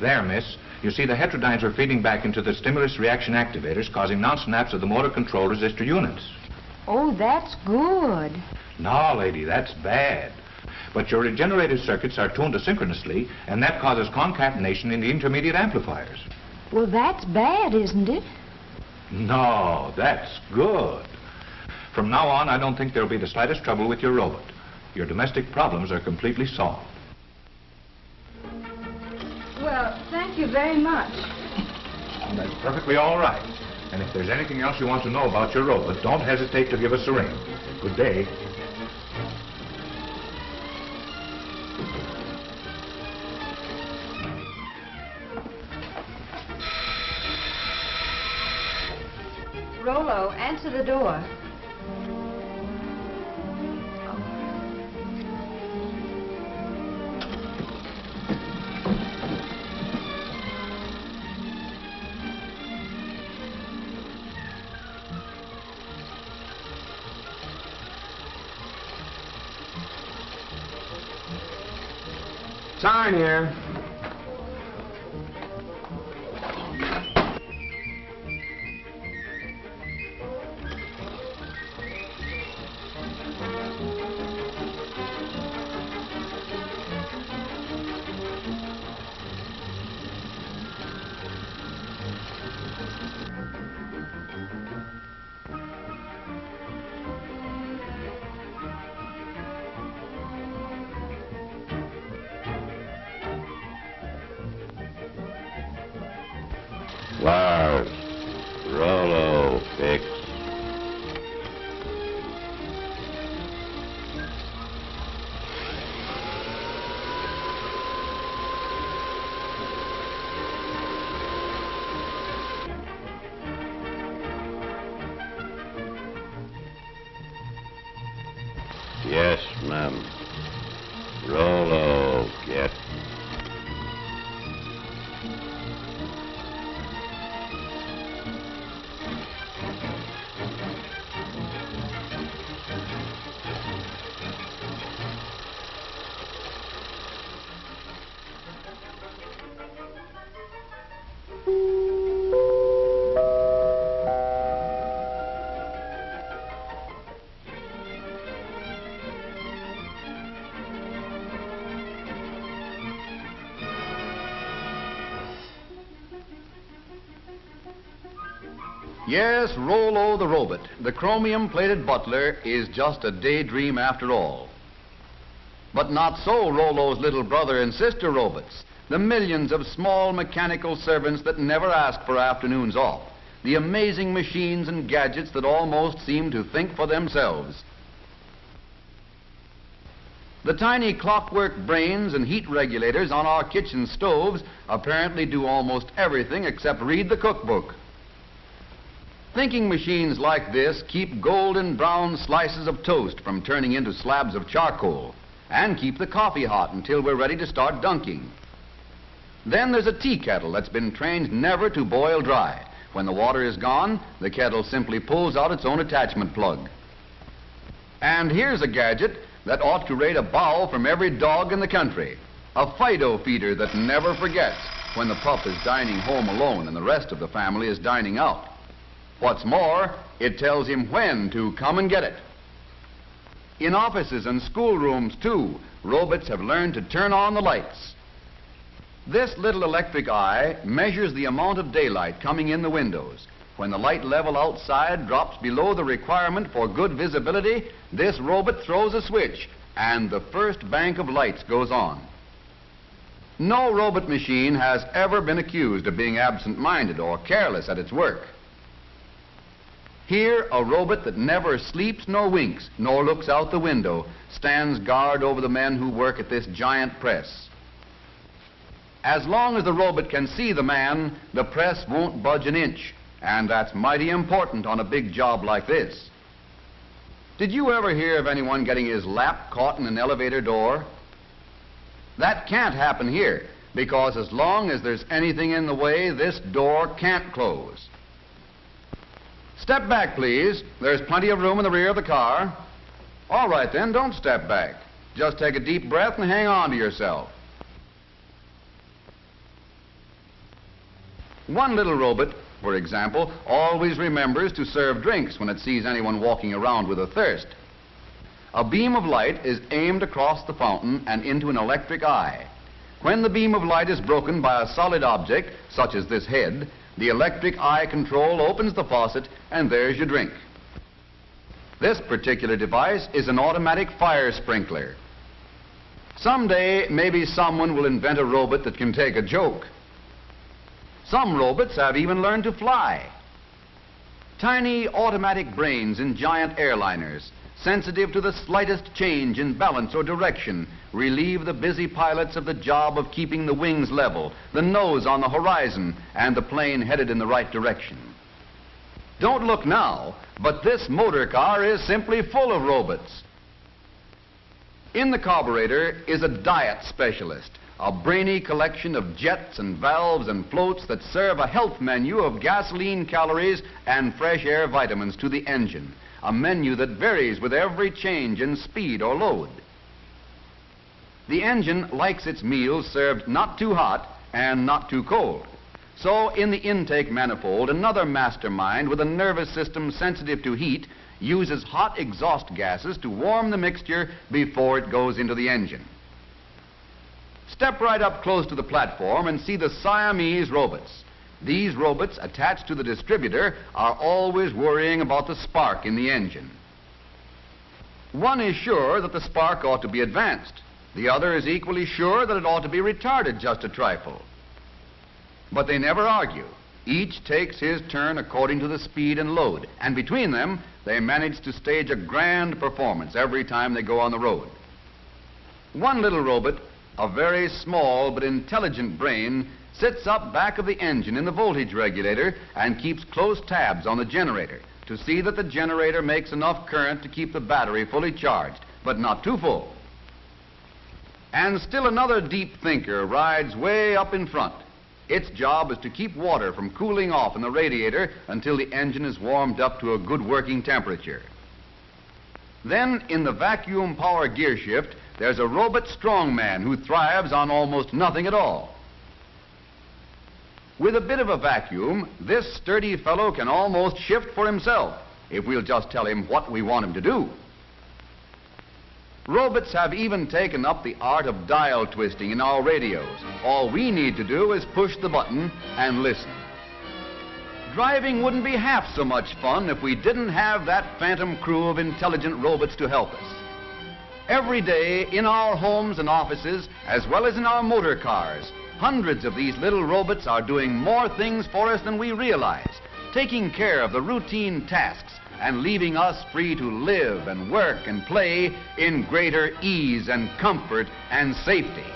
There, miss. You see, the heterodynes are feeding back into the stimulus reaction activators, causing non-snaps of the motor control resistor units. Oh, that's good. No, lady, that's bad. But your regenerated circuits are tuned asynchronously, and that causes concatenation in the intermediate amplifiers. Well, that's bad, isn't it? No, that's good. From now on, I don't think there'll be the slightest trouble with your robot. Your domestic problems are completely solved. Well, thank you very much. That's perfectly all right. And if there's anything else you want to know about your robot, don't hesitate to give us a ring. Good day. Rollo, answer the door. Sign here. Lars, Rollo, fix. Yes, ma'am. Rollo, get. Yes, Rollo the robot, the chromium-plated butler, is just a daydream after all. But not so Rollo's little brother and sister robots, the millions of small mechanical servants that never ask for afternoons off, the amazing machines and gadgets that almost seem to think for themselves. The tiny clockwork brains and heat regulators on our kitchen stoves apparently do almost everything except read the cookbook. Thinking machines like this keep golden brown slices of toast from turning into slabs of charcoal and keep the coffee hot until we're ready to start dunking. Then there's a tea kettle that's been trained never to boil dry. When the water is gone, the kettle simply pulls out its own attachment plug. And here's a gadget that ought to rate a bow from every dog in the country. A Fido feeder that never forgets when the pup is dining home alone and the rest of the family is dining out. What's more, it tells him when to come and get it. In offices and schoolrooms, too, robots have learned to turn on the lights. This little electric eye measures the amount of daylight coming in the windows. When the light level outside drops below the requirement for good visibility, this robot throws a switch, and the first bank of lights goes on. No robot machine has ever been accused of being absent-minded or careless at its work. Here, a robot that never sleeps nor winks, nor looks out the window, stands guard over the men who work at this giant press. As long as the robot can see the man, the press won't budge an inch, and that's mighty important on a big job like this. Did you ever hear of anyone getting his lap caught in an elevator door? That can't happen here, because as long as there's anything in the way, this door can't close. Step back, please. There's plenty of room in the rear of the car. All right, then, don't step back. Just take a deep breath and hang on to yourself. One little robot, for example, always remembers to serve drinks when it sees anyone walking around with a thirst. A beam of light is aimed across the fountain and into an electric eye. When the beam of light is broken by a solid object, such as this head, the electric eye control opens the faucet and there's your drink. This particular device is an automatic fire sprinkler. Someday, maybe someone will invent a robot that can take a joke. Some robots have even learned to fly. Tiny automatic brains in giant airliners, sensitive to the slightest change in balance or direction, relieve the busy pilots of the job of keeping the wings level, the nose on the horizon, and the plane headed in the right direction. Don't look now, but this motor car is simply full of robots. In the carburetor is a diet specialist, a brainy collection of jets and valves and floats that serve a health menu of gasoline calories and fresh air vitamins to the engine, a menu that varies with every change in speed or load. The engine likes its meals served not too hot and not too cold. So in the intake manifold, another mastermind with a nervous system sensitive to heat uses hot exhaust gases to warm the mixture before it goes into the engine. Step right up close to the platform and see the Siamese robots. These robots attached to the distributor are always worrying about the spark in the engine. One is sure that the spark ought to be advanced. The other is equally sure that it ought to be retarded just a trifle. But they never argue. Each takes his turn according to the speed and load, and between them, they manage to stage a grand performance every time they go on the road. One little robot, a very small but intelligent brain, sits up back of the engine in the voltage regulator and keeps close tabs on the generator to see that the generator makes enough current to keep the battery fully charged, but not too full. And still another deep thinker rides way up in front. Its job is to keep water from cooling off in the radiator until the engine is warmed up to a good working temperature. Then, in the vacuum power gear shift, there's a robot strongman who thrives on almost nothing at all. With a bit of a vacuum, this sturdy fellow can almost shift for himself if we'll just tell him what we want him to do. Robots have even taken up the art of dial twisting in our radios. All we need to do is push the button and listen. Driving wouldn't be half so much fun if we didn't have that phantom crew of intelligent robots to help us. Every day, in our homes and offices, as well as in our motor cars, hundreds of these little robots are doing more things for us than we realize, taking care of the routine tasks and leaving us free to live and work and play in greater ease and comfort and safety.